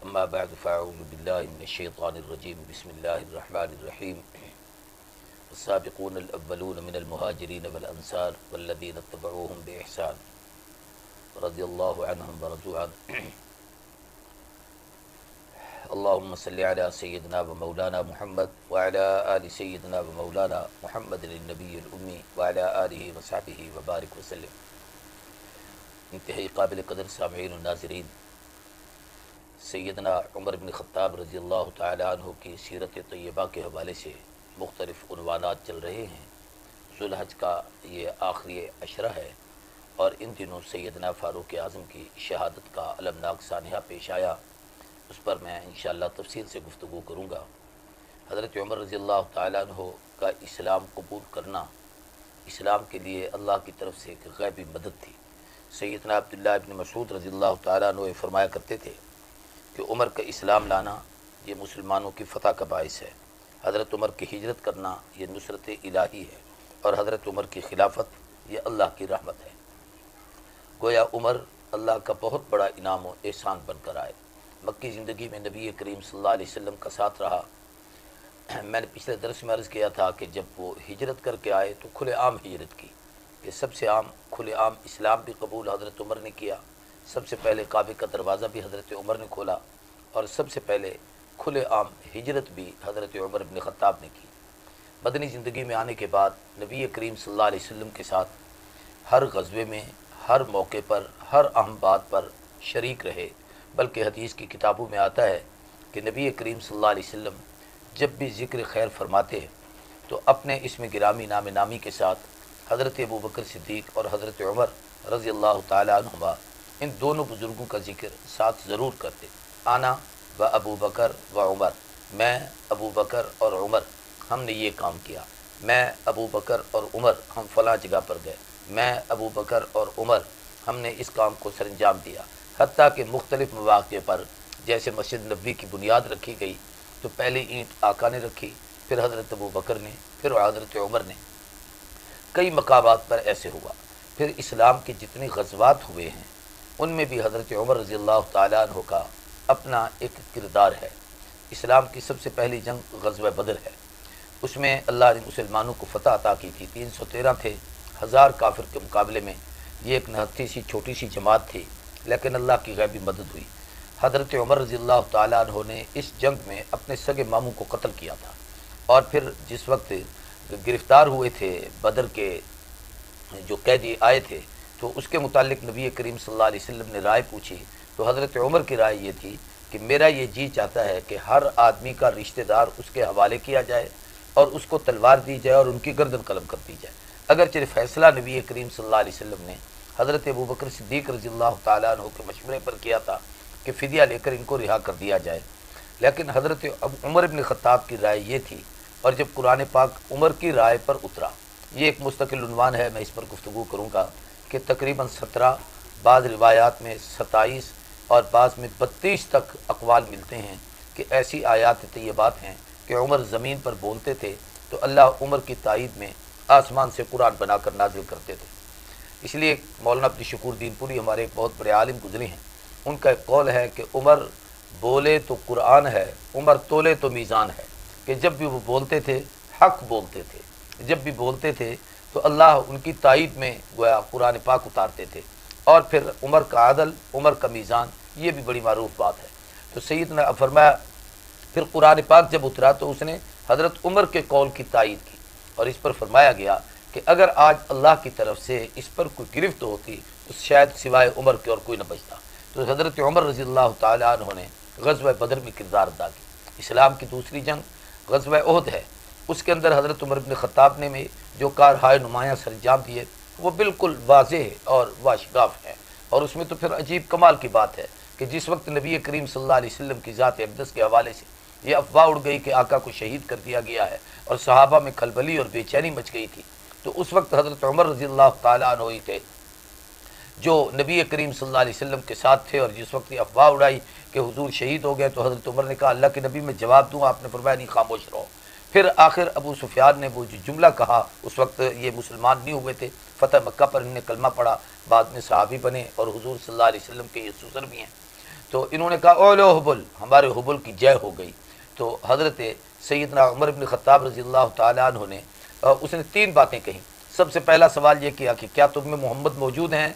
أما بعد فأعوذ بالله من الشيطان الرجيم بسم الله الرحمن الرحيم السابقون الأولون من المهاجرين والأنصار والذين اتبعوهم بإحسان رضي الله عنهم ورضوا عنه اللهم صل على سيدنا ومولانا محمد وعلى آل سيدنا ومولانا محمد النبي الأمي وعلى آله وصحبه وبارك وسلم. انتہائی قابل قدر سامعین و ناظرین، سیدنا عمر بن خطاب رضی اللہ تعالی عنہ کی سیرت طیبہ کے حوالے سے مختلف عنوانات چل رہے ہیں. ذوالحج کا یہ آخری عشرہ ہے اور ان دنوں سیدنا فاروق اعظم کی شہادت کا المناک سانحہ پیش آیا. اس پر میں انشاءاللہ تفصیل سے گفتگو کروں گا. حضرت عمر رضی اللہ تعالیٰ عنہ کا اسلام قبول کرنا اسلام کے لیے اللہ کی طرف سے ایک غیبی مدد تھی. سیدنا عبداللہ ابن مسعود رضی اللہ تعالیٰ عنہ فرمایا کرتے تھے کہ عمر کا اسلام لانا یہ مسلمانوں کی فتح کا باعث ہے، حضرت عمر کی ہجرت کرنا یہ نصرت الہی ہے، اور حضرت عمر کی خلافت یہ اللہ کی رحمت ہے. گویا عمر اللہ کا بہت بڑا انعام و احسان بن کر آئے. مکی زندگی میں نبی کریم صلی اللہ علیہ وسلم کا ساتھ رہا. میں نے پچھلے درس میں عرض کیا تھا کہ جب وہ ہجرت کر کے آئے تو کھلے عام ہجرت کی، کہ سب سے عام کھلے عام اسلام بھی قبول حضرت عمر نے کیا. سب سے پہلے کعبے کا دروازہ بھی حضرت عمر نے کھولا، اور سب سے پہلے کھلے عام ہجرت بھی حضرت عمر بن خطاب نے کی. مدنی زندگی میں آنے کے بعد نبی کریم صلی اللہ علیہ وسلم کے ساتھ ہر غزوے میں، ہر موقع پر، ہر اہم بات پر شریک رہے. بلکہ حدیث کی کتابوں میں آتا ہے کہ نبی کریم صلی اللہ علیہ وسلم جب بھی ذکر خیر فرماتے ہیں تو اپنے اسم گرامی نام نامی کے ساتھ حضرت ابوبکر صدیق اور حضرت عمر رضی اللہ تعالی عنہما ان دونوں بزرگوں کا ذکر ساتھ ضرور کرتے. آنا و ابو بکر و عمر، میں ابو بکر اور عمر ہم نے یہ کام کیا، میں ابو بکر اور عمر ہم فلاں جگہ پر گئے، میں ابو بکر اور عمر ہم نے اس کام کو سر انجام دیا. حتیٰ کہ مختلف مواقع پر جیسے مسجد نبوی کی بنیاد رکھی گئی تو پہلی اینٹ آقا نے رکھی، پھر حضرت ابو بکر نے، پھر حضرت عمر نے. کئی مقامات پر ایسے ہوا. پھر اسلام کے جتنے غزوات ہوئے ہیں ان میں بھی حضرت عمر رضی اللہ تعالیٰ عنہ کا اپنا ایک کردار ہے. اسلام کی سب سے پہلی جنگ غزوہ بدر ہے. اس میں اللہ نے مسلمانوں کو فتح عطا کی تھی. 313 تھے 1000 کافر کے مقابلے میں. یہ ایک نہتی سی چھوٹی سی جماعت تھی، لیکن اللہ کی غیبی مدد ہوئی. حضرت عمر رضی اللہ تعالیٰ عنہ نے اس جنگ میں اپنے سگے ماموں کو قتل کیا تھا. اور پھر جس وقت گرفتار ہوئے تھے بدر کے جو قیدی آئے تھے تو اس کے متعلق نبی کریم صلی اللہ علیہ وسلم نے رائے پوچھی تو حضرت عمر کی رائے یہ تھی کہ میرا یہ جی چاہتا ہے کہ ہر آدمی کا رشتہ دار اس کے حوالے کیا جائے اور اس کو تلوار دی جائے اور ان کی گردن قلم کر دی جائے. اگرچہ فیصلہ نبی کریم صلی اللہ علیہ وسلم نے حضرت ابوبکر صدیق رضی اللہ تعالیٰ عنہ کے مشورے پر کیا تھا کہ فدیہ لے کر ان کو رہا کر دیا جائے، لیکن حضرت عمر بن خطاب کی رائے یہ تھی. اور جب قرآن پاک عمر کی رائے پر اترا، یہ ایک مستقل عنوان ہے، میں اس پر گفتگو کروں گا کہ تقریباً 17، بعض روایات میں 27 اور بعض میں 32 تک اقوال ملتے ہیں کہ ایسی آیات طیبات ہیں کہ عمر زمین پر بولتے تھے تو اللہ عمر کی تائید میں آسمان سے قرآن بنا کر نازل کرتے تھے. اس لیے مولانا عبدالشکور دین پوری ہمارے ایک بہت بڑے عالم گزرے ہیں، ان کا ایک قول ہے کہ عمر بولے تو قرآن ہے، عمر تولے تو میزان ہے. کہ جب بھی وہ بولتے تھے حق بولتے تھے، جب بھی بولتے تھے تو اللہ ان کی تائید میں گویا قرآن پاک اتارتے تھے. اور پھر عمر کا عدل، عمر کا میزان، یہ بھی بڑی معروف بات ہے. تو سیدنا فرمایا پھر قرآن پاک جب اترا تو اس نے حضرت عمر کے قول کی تائید کی، اور اس پر فرمایا گیا کہ اگر آج اللہ کی طرف سے اس پر کوئی گرفت ہوتی تو شاید سوائے عمر کے اور کوئی نہ بچتا. تو حضرت عمر رضی اللہ تعالیٰ عنہ نے غزوہ بدر میں کردار ادا کیا. اسلام کی دوسری جنگ غزوہ احد ہے، اس کے اندر حضرت عمر بن خطاب نے میں جو کارہائے نمایاں سر انجام دیے وہ بالکل واضح اور واشگاف ہیں. اور اس میں تو پھر عجیب کمال کی بات ہے کہ جس وقت نبی کریم صلی اللہ علیہ وسلم کی ذات اقدس کے حوالے سے یہ افواہ اڑ گئی کہ آقا کو شہید کر دیا گیا ہے اور صحابہ میں کھلبلی اور بے چینی مچ گئی تھی، تو اس وقت حضرت عمر رضی اللہ تعالیٰ عنہ ہی تھے جو نبی کریم صلی اللہ علیہ وسلم کے ساتھ تھے. اور جس وقت یہ افواہ اڑائی کہ حضور شہید ہو گئے تو حضرت عمر نے کہا اللہ کے نبی میں جواب دوں، آپ نے فرمایا نہیں، خاموش رہو. پھر آخر ابو سفیان نے وہ جو جملہ کہا، اس وقت یہ مسلمان نہیں ہوئے تھے، فتح مکہ پر انہوں نے کلمہ پڑھا، بعد میں صحابی بنے اور حضور صلی اللہ علیہ وسلم کے یہ سسر بھی ہیں. تو انہوں نے کہا اولو حبل، ہمارے حبل کی جے ہو گئی۔ تو حضرت سیدنا عمر بن خطاب رضی اللہ تعالیٰ عنہ نے اس نے 3 باتیں کہیں۔ سب سے پہلا سوال یہ کیا کہ کیا تم میں محمد موجود ہیں؟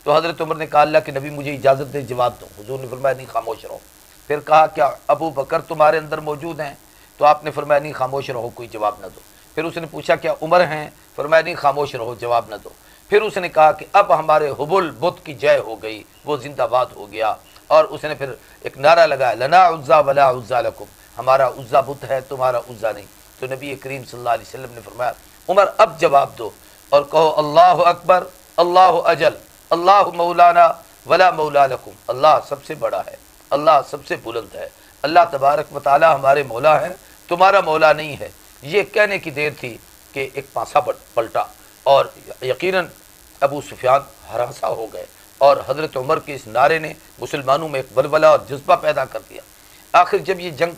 تو حضرت عمر نے کہا اللہ کے نبی مجھے اجازت دے جواب دو۔ حضور نے فرمایا نہیں، خاموش رہو۔ پھر کہا کیا ابو بکر تمہارے اندر موجود ہیں؟ تو آپ نے فرمایا نہیں، خاموش رہو، کوئی جواب نہ دو۔ پھر اس نے پوچھا کیا عمر ہیں؟ فرمایا نہیں، خاموش رہو، جواب نہ دو۔ پھر اس نے کہا کہ اب ہمارے حبل بت کی جے ہو گئی، وہ زندہ باد ہو گیا۔ اور اس نے پھر ایک نعرہ لگایا لنا عزا ولا عزا لکم، ہمارا عزا بت ہے، تمہارا عزا نہیں۔ تو نبی کریم صلی اللہ علیہ وسلم نے فرمایا عمر اب جواب دو اور کہو اللہ اکبر، اللہ اجل، اللہ مولانا ولا مولا لکم، اللہ سب سے بڑا ہے، اللہ سب سے بلند ہے، اللہ تبارک و تعالی ہمارے مولا ہے، تمہارا مولا نہیں ہے۔ یہ کہنے کی دیر تھی کہ ایک پانسا پلٹا اور یقیناً ابو سفیان ہراساں ہو گئے، اور حضرت عمر کے اس نعرے نے مسلمانوں میں ایک ولولہ اور جذبہ پیدا کر دیا۔ آخر جب یہ جنگ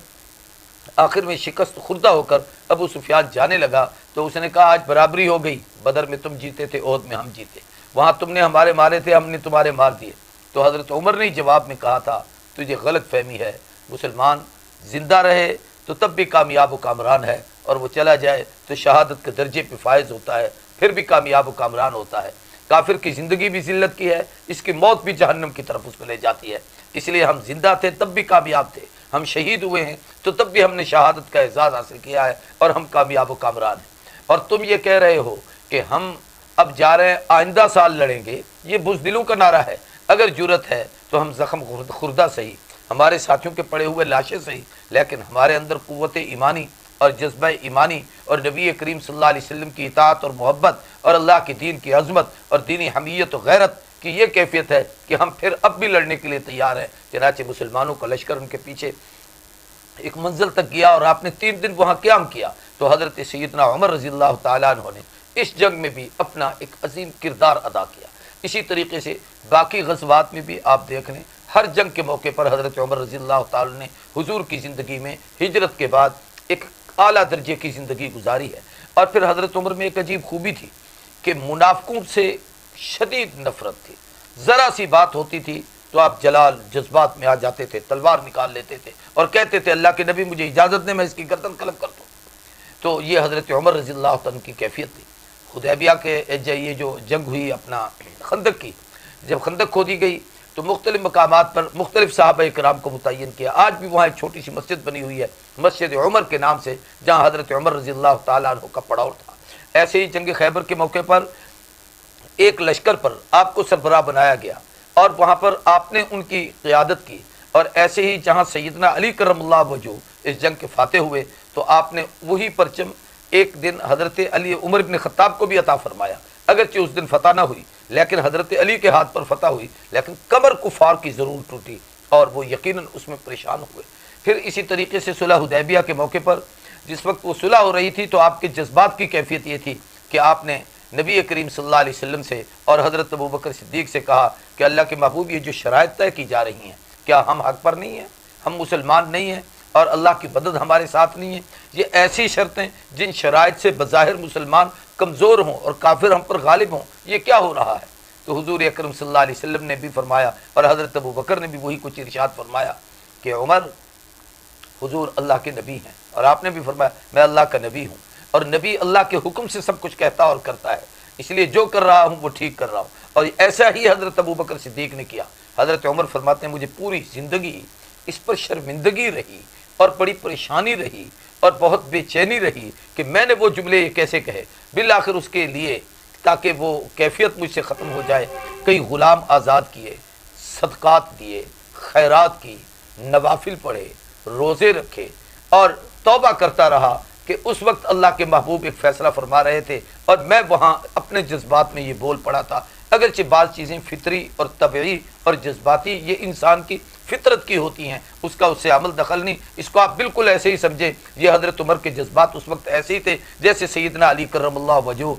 آخر میں شکست خوردہ ہو کر ابو سفیان جانے لگا تو اس نے کہا آج برابری ہو گئی، بدر میں تم جیتے تھے، احد میں ہم جیتے، وہاں تم نے ہمارے مارے تھے، ہم نے تمہارے مار دیے۔ تو حضرت عمر نے جواب میں کہا تھا تجھے غلط فہمی ہے، مسلمان زندہ رہے تو تب بھی کامیاب و کامران ہے، اور وہ چلا جائے تو شہادت کے درجے پہ فائز ہوتا ہے، پھر بھی کامیاب و کامران ہوتا ہے۔ کافر کی زندگی بھی ذلت کی ہے، اس کی موت بھی جہنم کی طرف اس کو لے جاتی ہے۔ اس لیے ہم زندہ تھے تب بھی کامیاب تھے، ہم شہید ہوئے ہیں تو تب بھی ہم نے شہادت کا اعزاز حاصل کیا ہے، اور ہم کامیاب و کامران ہیں۔ اور تم یہ کہہ رہے ہو کہ ہم اب جا رہے ہیں آئندہ سال لڑیں گے، یہ بزدلوں کا نعرہ ہے۔ اگر جرت ہے تو ہم زخم خوردہ صحیح، ہمارے ساتھیوں کے پڑے ہوئے لاشیں صحیح، لیکن ہمارے اندر قوت ایمانی اور جذبہ ایمانی اور نبی کریم صلی اللہ علیہ وسلم کی اطاعت اور محبت اور اللہ کے دین کی عظمت اور دینی حمیت و غیرت کی یہ کیفیت ہے کہ ہم پھر اب بھی لڑنے کے لیے تیار ہیں۔ چنانچہ مسلمانوں کا لشکر ان کے پیچھے ایک منزل تک گیا اور آپ نے 3 دن وہاں قیام کیا۔ تو حضرت سیدنا عمر رضی اللہ تعالیٰ عنہ نے اس جنگ میں بھی اپنا ایک عظیم کردار ادا کیا۔ اسی طریقے سے باقی غزوات میں بھی آپ دیکھ لیں، ہر جنگ کے موقع پر حضرت عمر رضی اللہ تعالیٰ نے حضور کی زندگی میں ہجرت کے بعد ایک اعلیٰ درجے کی زندگی گزاری ہے۔ اور پھر حضرت عمر میں ایک عجیب خوبی تھی کہ منافقوں سے شدید نفرت تھی، ذرا سی بات ہوتی تھی تو آپ جلال جذبات میں آ جاتے تھے، تلوار نکال لیتے تھے اور کہتے تھے اللہ کے نبی مجھے اجازت دیں میں اس کی گردن قلم کر دوں۔ تو یہ حضرت عمر رضی اللہ عنہ کی کیفیت تھی۔ حدیبیہ کے یہ جو جنگ ہوئی اپنا خندق کی، جب خندق کھودی گئی تو مختلف مقامات پر مختلف صحابہ کرام کو متعین کیا۔ آج بھی وہاں ایک چھوٹی سی مسجد بنی ہوئی ہے مسجد عمر کے نام سے، جہاں حضرت عمر رضی اللہ تعالیٰ عنہ کا پڑاؤ تھا۔ ایسے ہی جنگ خیبر کے موقع پر ایک لشکر پر آپ کو سربراہ بنایا گیا اور وہاں پر آپ نے ان کی قیادت کی، اور ایسے ہی جہاں سیدنا علی کرم اللہ وجہ اس جنگ کے فاتح ہوئے تو آپ نے وہی پرچم ایک دن حضرت علی عمر بن خطاب کو بھی عطا فرمایا۔ اگرچہ اس دن فتح نہ ہوئی لیکن حضرت علی کے ہاتھ پر فتح ہوئی، لیکن کمر کفار کی ضرور ٹوٹی اور وہ یقیناً اس میں پریشان ہوئے۔ پھر اسی طریقے سے صلح حدیبیہ کے موقع پر جس وقت وہ صلح ہو رہی تھی تو آپ کے جذبات کی کیفیت یہ تھی کہ آپ نے نبی کریم صلی اللہ علیہ وسلم سے اور حضرت ابوبکر صدیق سے کہا کہ اللہ کے محبوب یہ جو شرائط طے کی جا رہی ہیں کیا ہم حق پر نہیں ہیں؟ ہم مسلمان نہیں ہیں اور اللہ کی مدد ہمارے ساتھ نہیں ہے؟ یہ ایسی شرطیں جن شرائط سے بظاہر مسلمان کمزور ہوں اور کافر ہم پر غالب ہوں، یہ کیا ہو رہا ہے؟ تو حضور اکرم صلی اللہ علیہ وسلم نے بھی فرمایا اور حضرت ابوبکر نے بھی وہی کچھ ارشاد فرمایا کہ عمر حضور اللہ کے نبی ہیں، اور آپ نے بھی فرمایا میں اللہ کا نبی ہوں، اور نبی اللہ کے حکم سے سب کچھ کہتا اور کرتا ہے، اس لیے جو کر رہا ہوں وہ ٹھیک کر رہا ہوں۔ اور ایسا ہی حضرت ابوبکر صدیق نے کیا۔ حضرت عمر فرماتے ہیں مجھے پوری زندگی اس پر شرمندگی رہی اور بڑی پریشانی رہی اور بہت بے چینی رہی کہ میں نے وہ جملے یہ کیسے کہے۔ بالآخر اس کے لیے تاکہ وہ کیفیت مجھ سے ختم ہو جائے، کئی غلام آزاد کیے، صدقات دیے، خیرات کی، نوافل پڑھے، روزے رکھے، اور توبہ کرتا رہا کہ اس وقت اللہ کے محبوب ایک فیصلہ فرما رہے تھے اور میں وہاں اپنے جذبات میں یہ بول پڑا تھا۔ اگرچہ بعض چیزیں فطری اور طبعی اور جذباتی یہ انسان کی فطرت کی ہوتی ہیں، اس کا اس سے عمل دخل نہیں، اس کو آپ بالکل ایسے ہی سمجھیں۔ یہ حضرت عمر کے جذبات اس وقت ایسے ہی تھے جیسے سیدنا علی کرم اللہ وجہ،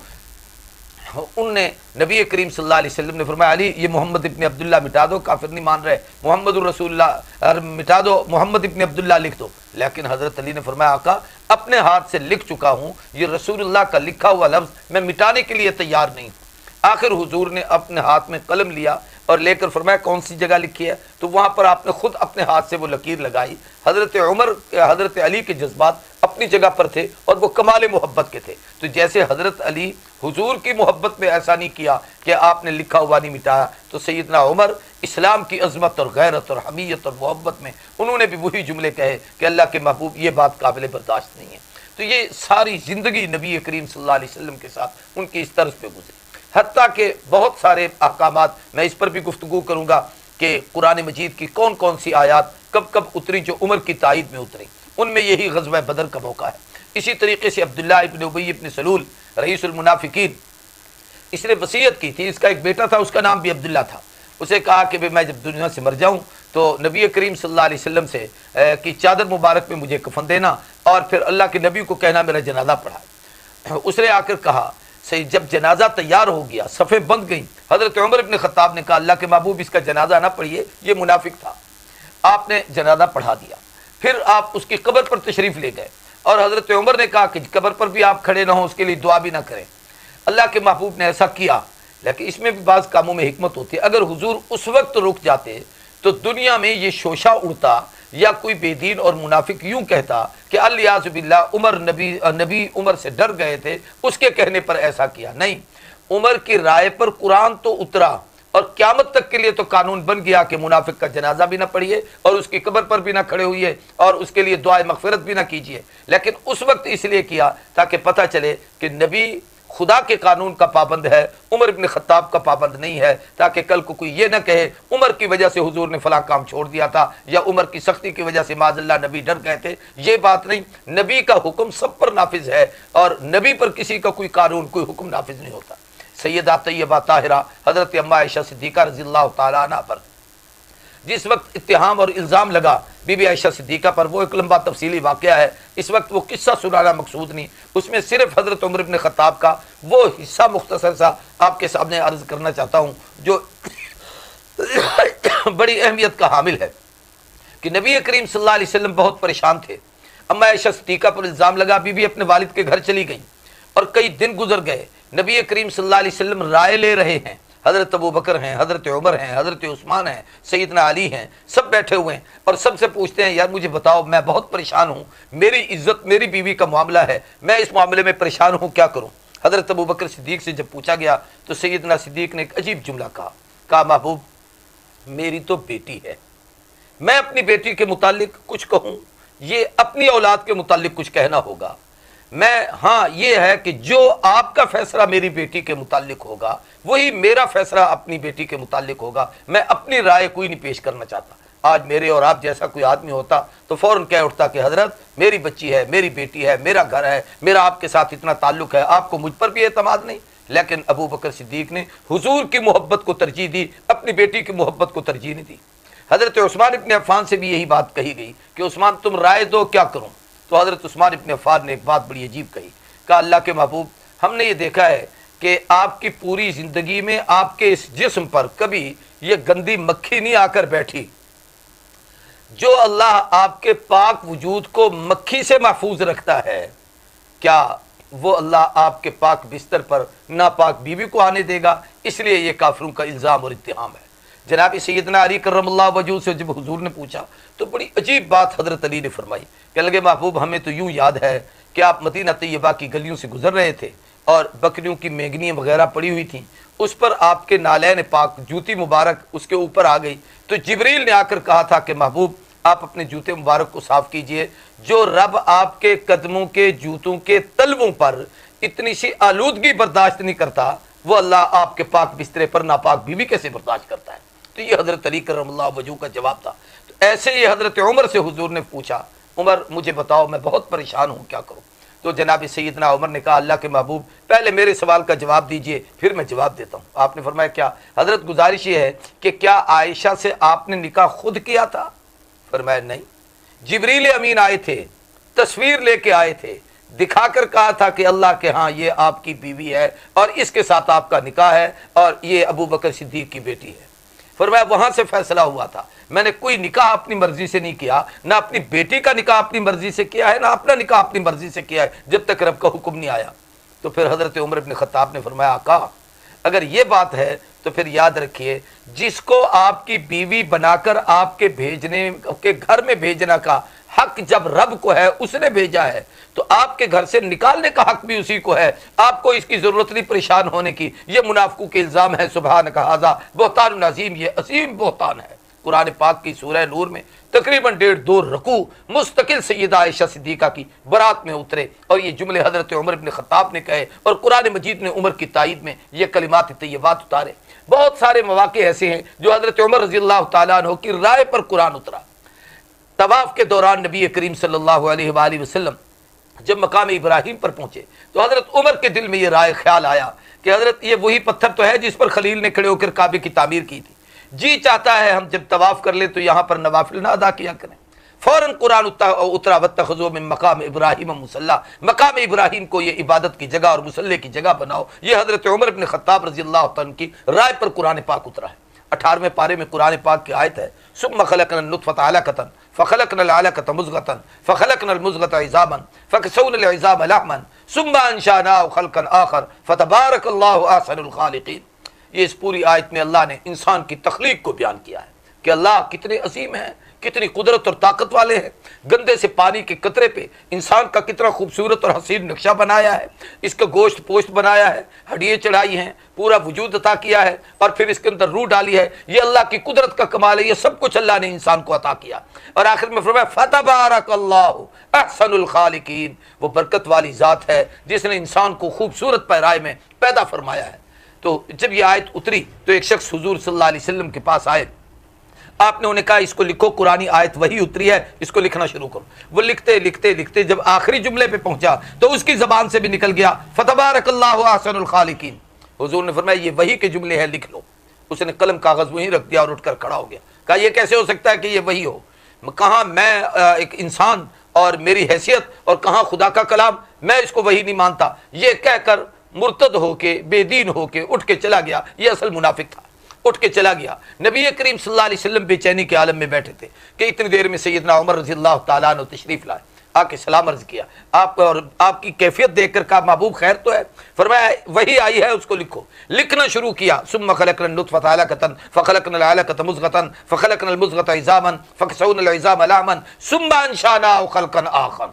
ان نے نبی کریم صلی اللہ علیہ وسلم نے فرمایا علی یہ محمد ابن عبداللہ مٹا دو، کافر نہیں مان رہے، محمد الرسول اللہ مٹا دو، محمد ابن عبداللہ لکھ دو۔ لیکن حضرت علی نے فرمایا آقا اپنے ہاتھ سے لکھ چکا ہوں، یہ رسول اللہ کا لکھا ہوا لفظ میں مٹانے کے لیے تیار نہیں ہوں۔ آخر حضور نے اپنے ہاتھ میں قلم لیا اور لے کر فرمایا کون سی جگہ لکھی ہے؟ تو وہاں پر آپ نے خود اپنے ہاتھ سے وہ لکیر لگائی۔ حضرت علی کے جذبات اپنی جگہ پر تھے اور وہ کمال محبت کے تھے، تو جیسے حضرت علی حضور کی محبت میں ایسا نہیں کیا کہ آپ نے لکھا ہوا نہیں مٹایا، تو سیدنا عمر اسلام کی عظمت اور غیرت اور حمیت اور محبت میں انہوں نے بھی وہی جملے کہے کہ اللہ کے محبوب یہ بات قابل برداشت نہیں ہے۔ تو یہ ساری زندگی نبی کریم صلی اللہ علیہ وسلم کے ساتھ ان کی اس طرز پہ گزری، حتیٰ کہ بہت سارے احکامات میں اس پر بھی گفتگو کروں گا کہ قرآن مجید کی کون کون سی آیات کب کب اتری جو عمر کی تائید میں اتری، ان میں یہی غزوہ بدر کا موقع ہے۔ اسی طریقے سے عبداللہ ابن ابی ابن سلول رئیس المنافقین، اس نے وصیت کی تھی، اس کا ایک بیٹا تھا، اس کا نام بھی عبداللہ تھا، اسے کہا کہ میں جب دنیا سے مر جاؤں تو نبی کریم صلی اللہ علیہ وسلم سے کی چادر مبارک میں مجھے کفن دینا اور پھر اللہ کے نبی کو کہنا میرا جنازہ پڑھا۔ اس نے آ کر کہا، صحیح جب جنازہ تیار ہو گیا، صفیں بند گئیں، حضرت عمر ابن خطاب نے کہا اللہ کے محبوب اس کا جنازہ نہ پڑھیے، یہ منافق تھا۔ آپ نے جنازہ پڑھا دیا، پھر آپ اس کی قبر پر تشریف لے گئے اور حضرت عمر نے کہا کہ قبر پر بھی آپ کھڑے نہ ہوں، اس کے لیے دعا بھی نہ کریں۔ اللہ کے محبوب نے ایسا کیا، لیکن اس میں بھی بعض کاموں میں حکمت ہوتی ہے۔ اگر حضور اس وقت رک جاتے تو دنیا میں یہ شوشہ اڑتا یا کوئی بے دین اور منافق یوں کہتا کہ الیاذ باللہ عمر نبی عمر سے ڈر گئے تھے، اس کے کہنے پر ایسا کیا۔ نہیں، عمر کی رائے پر قرآن تو اترا اور قیامت تک کے لیے تو قانون بن گیا کہ منافق کا جنازہ بھی نہ پڑھیے اور اس کی قبر پر بھی نہ کھڑے ہوئے اور اس کے لیے دعائے مغفرت بھی نہ کیجیے، لیکن اس وقت اس لیے کیا تاکہ پتہ چلے کہ نبی خدا کے قانون کا پابند ہے، عمر ابن خطاب کا پابند نہیں ہے، تاکہ کل کو کوئی یہ نہ کہے عمر کی وجہ سے حضور نے فلاں کام چھوڑ دیا تھا یا عمر کی سختی کی وجہ سے معاذ اللہ نبی ڈر گئے تھے۔ یہ بات نہیں، نبی کا حکم سب پر نافذ ہے اور نبی پر کسی کا کوئی قانون کوئی حکم نافذ نہیں ہوتا۔ سیدہ طیبہ طاہرہ حضرت اما عائشہ صدیقہ رضی اللہ تعالیٰ عنہ پر جس وقت اتہام اور الزام لگا بی بی عائشہ صدیقہ پر، وہ ایک لمبا تفصیلی واقعہ ہے، اس وقت وہ قصہ سنانا مقصود نہیں، اس میں صرف حضرت عمر بن خطاب کا وہ حصہ مختصر سا آپ کے سامنے عرض کرنا چاہتا ہوں جو بڑی اہمیت کا حامل ہے کہ نبی کریم صلی اللہ علیہ وسلم بہت پریشان تھے۔ اما عائشہ صدیقہ پر الزام لگا، بی بی اپنے والد کے گھر چلی گئیں اور کئی دن گزر گئے، نبی کریم صلی اللہ علیہ وسلم رائے لے رہے ہیں، حضرت ابو بکر ہیں، حضرت عمر ہیں، حضرت عثمان ہیں، سیدنا علی ہیں، سب بیٹھے ہوئے ہیں اور سب سے پوچھتے ہیں یار مجھے بتاؤ میں بہت پریشان ہوں، میری عزت میری بیوی کا معاملہ ہے، میں اس معاملے میں پریشان ہوں، کیا کروں؟ حضرت ابو بکر صدیق سے جب پوچھا گیا تو سیدنا صدیق نے ایک عجیب جملہ کہا محبوب میری تو بیٹی ہے، میں اپنی بیٹی کے متعلق کچھ کہوں یہ اپنی اولاد کے متعلق کچھ کہنا ہوگا، میں ہاں یہ ہے کہ جو آپ کا فیصلہ میری بیٹی کے متعلق ہوگا وہی میرا فیصلہ اپنی بیٹی کے متعلق ہوگا، میں اپنی رائے کوئی نہیں پیش کرنا چاہتا۔ آج میرے اور آپ جیسا کوئی آدمی ہوتا تو فوراً کہہ اٹھتا کہ حضرت میری بچی ہے، میری بیٹی ہے، میرا گھر ہے، میرا آپ کے ساتھ اتنا تعلق ہے، آپ کو مجھ پر بھی اعتماد نہیں، لیکن ابو بکر صدیق نے حضور کی محبت کو ترجیح دی، اپنی بیٹی کی محبت کو ترجیح نہیں دی۔ حضرت عثمان ابن عفان سے بھی یہی بات کہی گئی کہ عثمان تم رائے دو کیا کروں، تو حضرت عثمان ابن عفان نے ایک بات بڑی عجیب کہی، کہا اللہ کے محبوب ہم نے یہ دیکھا ہے کہ آپ کی پوری زندگی میں آپ کے اس جسم پر کبھی یہ گندی مکھی نہیں آ کر بیٹھی، جو اللہ آپ کے پاک وجود کو مکھی سے محفوظ رکھتا ہے کیا وہ اللہ آپ کے پاک بستر پر ناپاک بیوی کو آنے دے گا؟ اس لیے یہ کافروں کا الزام اور اتہام ہے۔ جناب سیدنا علی کرم اللہ وجہہ سے جب حضور نے پوچھا تو بڑی عجیب بات حضرت علی نے فرمائی کہ لگے محبوب ہمیں تو یوں یاد ہے کہ آپ مدینہ طیبہ کی گلیوں سے گزر رہے تھے اور بکریوں کی مینگنیاں وغیرہ پڑی ہوئی تھیں، اس پر آپ کے نالین پاک جوتی مبارک اس کے اوپر آ گئی، تو جبریل نے آ کر کہا تھا کہ محبوب آپ اپنے جوتے مبارک کو صاف کیجئے، جو رب آپ کے قدموں کے جوتوں کے تلووں پر اتنی سی آلودگی برداشت نہیں کرتا وہ اللہ آپ کے پاک بسترے پر ناپاک بیوی کیسے برداشت کرتا ہے؟ تو یہ حضرت علی کرم اللہ وجہہ کا جواب تھا۔ تو ایسے ہی حضرت عمر سے حضور نے پوچھا عمر مجھے بتاؤ میں بہت پریشان ہوں کیا کروں؟ تو جناب سیدنا عمر نے کہا اللہ کے محبوب پہلے میرے سوال کا جواب دیجئے پھر میں جواب دیتا ہوں۔ آپ نے فرمایا کیا؟ حضرت گزارش یہ ہے کہ کیا عائشہ سے آپ نے نکاح خود کیا تھا؟ فرمایا نہیں، جبریل امین آئے تھے، تصویر لے کے آئے تھے، دکھا کر کہا تھا کہ اللہ کے ہاں یہ آپ کی بیوی ہے اور اس کے ساتھ آپ کا نکاح ہے اور یہ ابو بکر صدیق کی بیٹی ہے۔ فرمایا وہاں سے فیصلہ ہوا تھا، میں نے کوئی نکاح اپنی مرضی سے نہیں کیا، نہ اپنی بیٹی کا نکاح اپنی مرضی سے کیا ہے، نہ اپنا نکاح اپنی مرضی سے کیا ہے جب تک رب کا حکم نہیں آیا۔ تو پھر حضرت عمر بن خطاب نے فرمایا آقا اگر یہ بات ہے تو پھر یاد رکھیے جس کو آپ کی بیوی بنا کر آپ کے بھیجنے کے گھر میں بھیجنا کا حق جب رب کو ہے، اس نے بھیجا ہے، تو آپ کے گھر سے نکالنے کا حق بھی اسی کو ہے. آپ کو اس کی ضرورت نہیں پریشان ہونے کی. یہ منافقوں کے الزام ہے. سبحانک ھذا بہتان عظیم، یہ عظیم بہتان ہے. قرآن پاک کی سورہ نور میں تقریباً 1.5-2 رکوع مستقل سیدہ عائشہ صدیقہ کی برات میں اترے، اور یہ جملے حضرت عمر بن خطاب نے کہے، اور قرآن مجید نے عمر کی تائید میں یہ کلمات طیبات اتارے. بہت سارے مواقع ایسے ہیں جو حضرت عمر رضی اللہ تعالیٰ عنہ کی رائے پر قرآن اترا. طواف کے دوران نبی کریم صلی اللہ علیہ وآلہ وسلم جب مقام ابراہیم پر پہنچے تو حضرت عمر کے دل میں یہ رائے خیال آیا کہ حضرت یہ وہی پتھر تو ہے جس پر خلیل نے کھڑے ہو کر کعبے کی تعمیر کی تھی. جی چاہتا ہے ہم جب طواف کر لیں تو یہاں پر نوافل نہ ادا کیا کریں. فوراً قرآن اترا واتخذوا من مقام ابراہیم مصلی، مقام ابراہیم کو یہ عبادت کی جگہ اور مصلی کی جگہ بناؤ. یہ حضرت عمر بن خطاب رضی اللہ عنہ کی رائے پر قرآن پاک اترا ہے. 18ویں پارے میں قرآن پاک کی آیت ہے، ثم خلقنا النطفة علقة فخلقنا العلقة مضغة فخلقنا المضغة عظاما فكسونا العظام لحما ثم انشأناه خلقا آخر فتبارك الله احسن الخالقين. یہ اس پوری آیت میں اللہ نے انسان کی تخلیق کو بیان کیا ہے کہ اللہ کتنے عظیم ہیں، کتنی قدرت اور طاقت والے ہیں. گندے سے پانی کے قطرے پہ انسان کا کتنا خوبصورت اور حسین نقشہ بنایا ہے، اس کا گوشت پوشت بنایا ہے، ہڈیاں چڑھائی ہیں، پورا وجود عطا کیا ہے، اور پھر اس کے اندر روح ڈالی ہے. یہ اللہ کی قدرت کا کمال ہے. یہ سب کچھ اللہ نے انسان کو عطا کیا. اور آخر میں فرمایا فتبارک اللہ احسن الخالقین، وہ برکت والی ذات ہے جس نے انسان کو خوبصورت پیرائے میں پیدا فرمایا ہے. تو جب یہ آیت اتری تو ایک شخص حضور صلی اللہ علیہ وسلم کے پاس آئے. آپ نے انہیں کہا اس کو لکھو، قرآنی آیت وہی اتری ہے، اس کو لکھنا شروع کرو. وہ لکھتے لکھتے لکھتے جب آخری جملے پہ پہنچا تو اس کی زبان سے بھی نکل گیا فتبارک اللہ احسن الخالقین. حضور نے فرمایا یہ وہی کے جملے ہیں، لکھ لو. اس نے قلم کاغذ وہیں رکھ دیا اور اٹھ کر کھڑا ہو گیا. کہا یہ کیسے ہو سکتا ہے کہ یہ وہی ہو؟ کہاں میں ایک انسان اور میری حیثیت، اور کہاں خدا کا کلام، میں اس کو وہی نہیں مانتا. یہ کہہ کر مرتد ہو کے، بے دین ہو کے اٹھ کے چلا گیا. یہ اصل منافق تھا، اٹھ کے چلا گیا. نبی کریم صلی اللہ علیہ وسلم بے چینی کے عالم میں بیٹھے تھے کہ اتنی دیر میں سیدنا عمر رضی اللہ تعالیٰ عنہ تشریف لائے. آ کے سلام عرض کیا. آپ اور آپ کی کیفیت دیکھ کر کہا محبوب خیر تو ہے؟ فرمایا وہی آئی ہے، اس کو لکھو. لکھنا شروع کیا. ثم خلقنا النطفة علقة فخلقنا العلقة مضغة فخلقنا المضغة عظاما فكسونا العظام لحما ثم انشأناه خلقا آخر.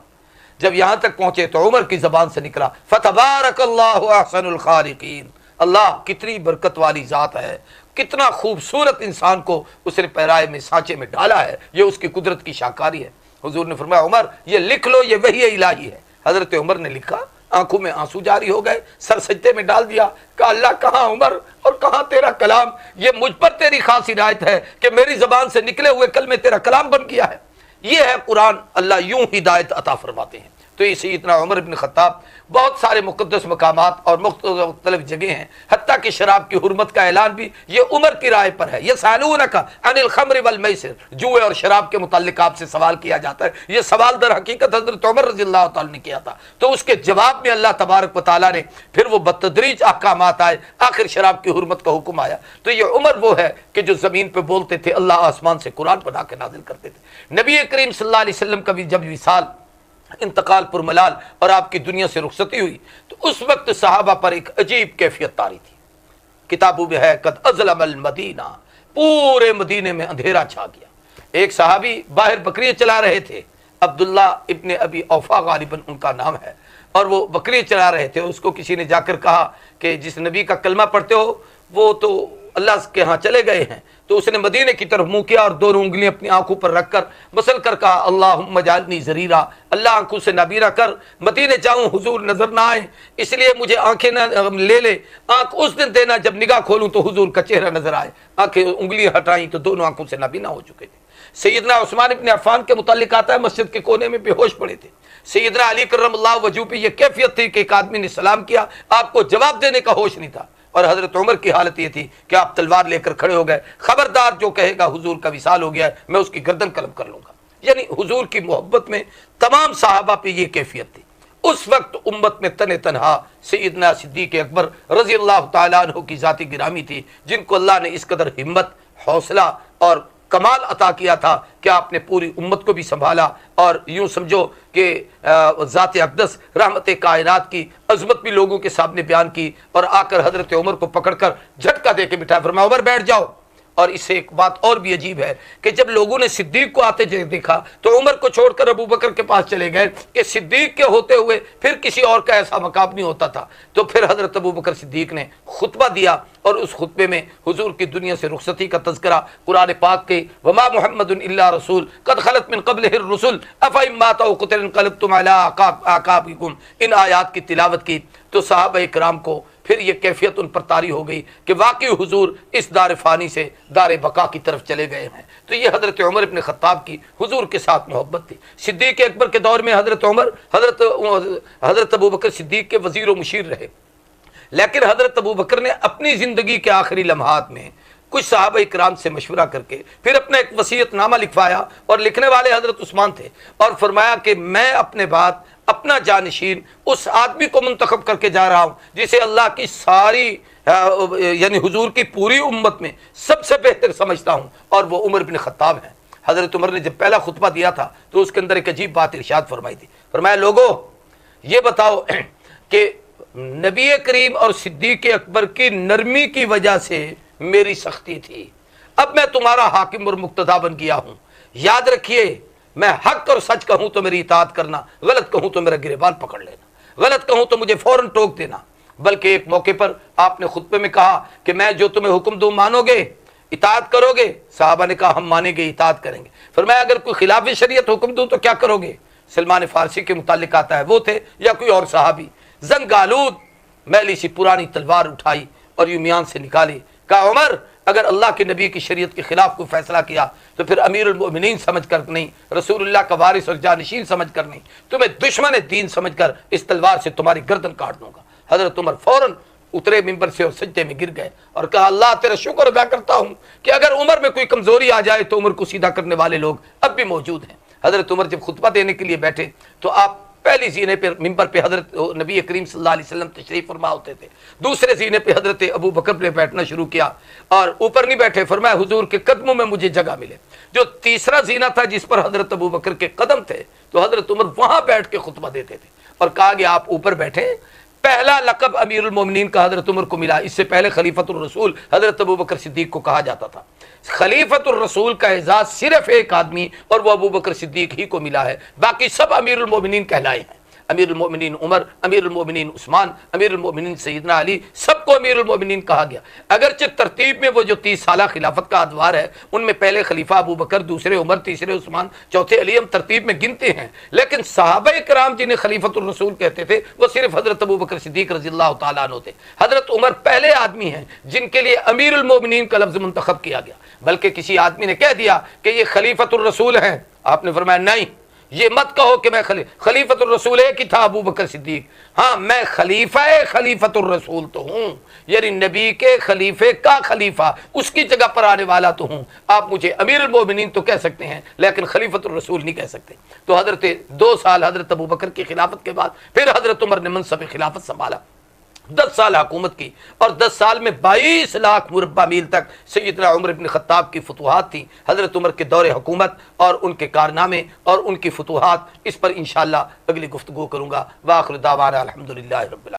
جب یہاں تک پہنچے تو عمر کی زبان سے نکلا فتبارک اللہ احسن الخالقین. اللہ کتنی برکت والی ذات ہے، کتنا خوبصورت انسان کو اس نے پیرائے میں سانچے میں ڈالا ہے. یہ اس کی قدرت کی شاہکاری ہے. حضور نے فرمایا عمر یہ لکھ لو، یہ وحی الہی ہے. حضرت عمر نے لکھا، آنکھوں میں آنسو جاری ہو گئے، سر سجدے میں ڈال دیا. کہا اللہ کہاں عمر اور کہاں تیرا کلام؟ یہ مجھ پر تیری خاص عنایت ہے کہ میری زبان سے نکلے ہوئے کلمے تیرا کلام بن گیا ہے. یہ ہے قرآن. اللہ یوں ہدایت عطا فرماتے ہیں. تو یہ سیدنا عمر بن خطاب بہت سارے مقدس مقامات اور مختلف جگہ ہیں، حتیٰ کہ شراب کی حرمت کا اعلان بھی یہ عمر کی رائے پر ہے. یسألونک عن الخمر والمیسر، جوئے اور شراب کے متعلق آپ سے سوال کیا جاتا ہے. یہ سوال در حقیقت حضرت عمر رضی اللہ تعالیٰ نے کیا تھا. تو اس کے جواب میں اللہ تبارک و تعالیٰ نے پھر وہ بتدریج احکامات آئے، آخر شراب کی حرمت کا حکم آیا. تو یہ عمر وہ ہے کہ جو زمین پہ بولتے تھے، اللہ آسمان سے قرآن بنا کے نازل کرتے تھے. نبی کریم صلی اللہ علیہ وسلم کا بھی جب وصال، انتقال پر ملال اور آپ کی دنیا سے رخصتی ہوئی تو اس وقت صحابہ پر ایک عجیب کیفیت طاری تھی. کتابوں میں ہے قد اظلم المدینہ، پورے مدینے میں اندھیرا چھا گیا. ایک صحابی باہر بکریاں چلا رہے تھے، عبداللہ ابن ابی اوفا غالباً ان کا نام ہے، اور وہ بکریاں چلا رہے تھے. اس کو کسی نے جا کر کہا کہ جس نبی کا کلمہ پڑھتے ہو وہ تو اللہ کے ہاں چلے گئے ہیں. تو اس نے مدینے کی طرف منہ کیا اور دونوں انگلیاں اپنی آنکھوں پر رکھ کر مسل کر کہا اللہم اجعلنی ذریرا، اللہ آنکھوں سے نابینا کر، مدینے جاؤں حضور نظر نہ آئے، اس لیے مجھے آنکھیں نہ لے لے. آنکھ اس دن دینا جب نگاہ کھولوں تو حضور کا چہرہ نظر آئے. آنکھیں انگلیاں ہٹائیں تو دونوں آنکھوں سے نابینا ہو چکے تھے. سیدنا عثمان ابن عفان کے متعلق آتا ہے مسجد کے کونے میں بے ہوش پڑے تھے. سیدنا علی کرم اللہ وجہ پہ یہ کیفیت تھی کہ ایک آدمی نے سلام کیا، آپ کو جواب دینے کا ہوش نہیں تھا. اور حضرت عمر کی حالت یہ تھی کہ آپ تلوار لے کر کھڑے ہو گئے. خبردار جو کہے گا حضور کا وصال ہو گیا ہے میں اس کی گردن قلم کر لوں گا. یعنی حضور کی محبت میں تمام صحابہ پہ یہ کیفیت تھی. اس وقت امت میں تنہا سیدنا صدیق اکبر رضی اللہ تعالیٰ عنہ کی ذاتی گرامی تھی، جن کو اللہ نے اس قدر ہمت، حوصلہ اور کمال عطا کیا تھا کہ آپ نے پوری امت کو بھی سنبھالا، اور یوں سمجھو کہ ذات اقدس رحمت کائنات کی عظمت بھی لوگوں کے سامنے بیان کی، اور آ کر حضرت عمر کو پکڑ کر جھٹکا دے کے بٹھایا، فرمایا عمر بیٹھ جاؤ۔ اور اس سے ایک بات اور بھی عجیب ہے کہ جب لوگوں نے صدیق کو آتے دیکھا تو عمر کو چھوڑ کر ابو بکر کے پاس چلے گئے کہ صدیق کے ہوتے ہوئے پھر کسی اور کا ایسا مقام نہیں ہوتا تھا۔ تو پھر حضرت ابو بکر صدیق نے خطبہ دیا، اور اس خطبے میں حضور کی دنیا سے رخصتی کا تذکرہ قرآن پاک کے وما محمد الا رسول قد خلت من قبلہ الرسل افإن مات أو قتل انقلبتم على أعقابكم، ان آیات کی تلاوت کی تو صحابہ کرام کو پھر یہ کیفیت ان پر طاری ہو گئی کہ واقعی حضور اس دار فانی سے دار بقا کی طرف چلے گئے ہیں۔ تو یہ حضرت عمر ابن خطاب کی حضور کے ساتھ محبت تھی۔ صدیق اکبر کے دور میں حضرت عمر حضرت ابو بکر صدیق کے وزیر و مشیر رہے، لیکن حضرت ابو بکر نے اپنی زندگی کے آخری لمحات میں کچھ صحابہ کرام سے مشورہ کر کے پھر اپنا ایک وصیت نامہ لکھوایا، اور لکھنے والے حضرت عثمان تھے، اور فرمایا کہ میں اپنے بعد اپنا جانشین اس آدمی کو منتخب کر کے جا رہا ہوں جسے اللہ کی ساری یعنی حضور کی پوری امت میں سب سے بہتر سمجھتا ہوں، اور وہ عمر بن خطاب ہیں۔ حضرت عمر نے جب پہلا خطبہ دیا تھا تو اس کے اندر ایک عجیب بات ارشاد فرمائی تھی، فرمایا لوگوں یہ بتاؤ کہ نبی کریم اور صدیق اکبر کی نرمی کی وجہ سے میری سختی تھی، اب میں تمہارا حاکم اور مقتدی بن گیا ہوں، یاد رکھیے میں حق اور سچ کہوں تو میری اطاعت کرنا، غلط کہوں تو میرا گریبان پکڑ لینا، غلط کہوں تو مجھے فوراً ٹوک دینا۔ بلکہ ایک موقع پر آپ نے خطبے میں کہا کہ میں جو تمہیں حکم دوں مانو گے، اطاعت کرو گے؟ صحابہ نے کہا ہم مانیں گے، اطاعت کریں گے۔ فرمایا اگر کوئی خلاف شریعت حکم دوں تو کیا کرو گے؟ سلمان فارسی کے متعلق آتا ہے وہ تھے یا کوئی اور صحابی، زنگ آلود میلی سی پرانی تلوار اٹھائی اور یوں میان سے نکالی، کہا عمر اگر اللہ کے نبی کی شریعت کے خلاف کوئی فیصلہ کیا تو پھر امیر المؤمنین سمجھ کر نہیں، رسول اللہ کا وارث اور جانشین سمجھ کر نہیں، تمہیں دشمن دین سمجھ کر اس تلوار سے تمہاری گردن کاٹ دوں گا۔ حضرت عمر فوراً اترے ممبر سے اور سجدے میں گر گئے اور کہا اللہ تیرا شکر ادا کرتا ہوں کہ اگر عمر میں کوئی کمزوری آ جائے تو عمر کو سیدھا کرنے والے لوگ اب بھی موجود ہیں۔ حضرت عمر جب خطبہ دینے کے لیے بیٹھے تو آپ پہلی زینے پہ ممبر پہ حضرت نبی کریم صلی اللہ علیہ وسلم تشریف فرما ہوتے تھے، دوسرے زینے پہ حضرت ابو بکر نے بیٹھنا شروع کیا اور اوپر نہیں بیٹھے، فرمایا حضور کے قدموں میں مجھے جگہ ملے۔ جو تیسرا زینہ تھا جس پر حضرت ابو بکر کے قدم تھے تو حضرت عمر وہاں بیٹھ کے خطبہ دیتے تھے، اور کہا کہ آپ اوپر بیٹھیں۔ پہلا لقب امیر المومنین کا حضرت عمر کو ملا، اس سے پہلے خلیفۃ الرسول حضرت ابو بکر صدیق کو کہا جاتا تھا۔ خلیفۃ الرسول کا اعزاز صرف ایک آدمی اور وہ ابو بکر صدیق ہی کو ملا ہے، باقی سب امیر المومنین کہلائے ہیں۔ امیر المومنین عمر، امیر المومنین عثمان، امیر المومنین سیدنا علی، سب کو امیر المومنین کہا گیا۔ اگرچہ ترتیب میں وہ جو 30 سالہ خلافت کا ادوار ہے ان میں پہلے خلیفہ ابو بکر، دوسرے عمر، تیسرے عثمان، چوتھے علی، ہم ترتیب میں گنتے ہیں، لیکن صحابہ کرام جنہیں خلیفۃ الرسول کہتے تھے وہ صرف حضرت ابو بکر صدیق رضی اللہ تعالیٰ عنہ تھے۔ حضرت عمر پہلے آدمی ہیں جن کے لیے امیر المومنین کا لفظ منتخب کیا گیا، بلکہ کسی آدمی نے کہہ دیا کہ یہ خلیفۃ الرسول ہیں، آپ نے فرمایا نہیں، یہ مت کہو کہ میں خلیفۃ الرسول ایک ہی تھا ابو بکر صدیق، ہاں میں خلیفۃ الرسول تو ہوں، یعنی نبی کے خلیفے کا خلیفہ، اس کی جگہ پر آنے والا تو ہوں۔ آپ مجھے امیر المومنین تو کہہ سکتے ہیں لیکن خلیفۃ الرسول نہیں کہہ سکتے۔ تو حضرت 2 سال حضرت ابو بکر کی خلافت کے بعد پھر حضرت عمر نے منصب خلافت سنبھالا، 10 سال حکومت کی، اور 10 سال میں 22 لاکھ مربع میل تک سیدنا عمر بن خطاب کی فتوحات تھیں۔ حضرت عمر کے دور حکومت اور ان کے کارنامے اور ان کی فتوحات، اس پر انشاءاللہ اگلی گفتگو کروں گا۔ وآخر دعوانا الحمدللہ رب العالمین۔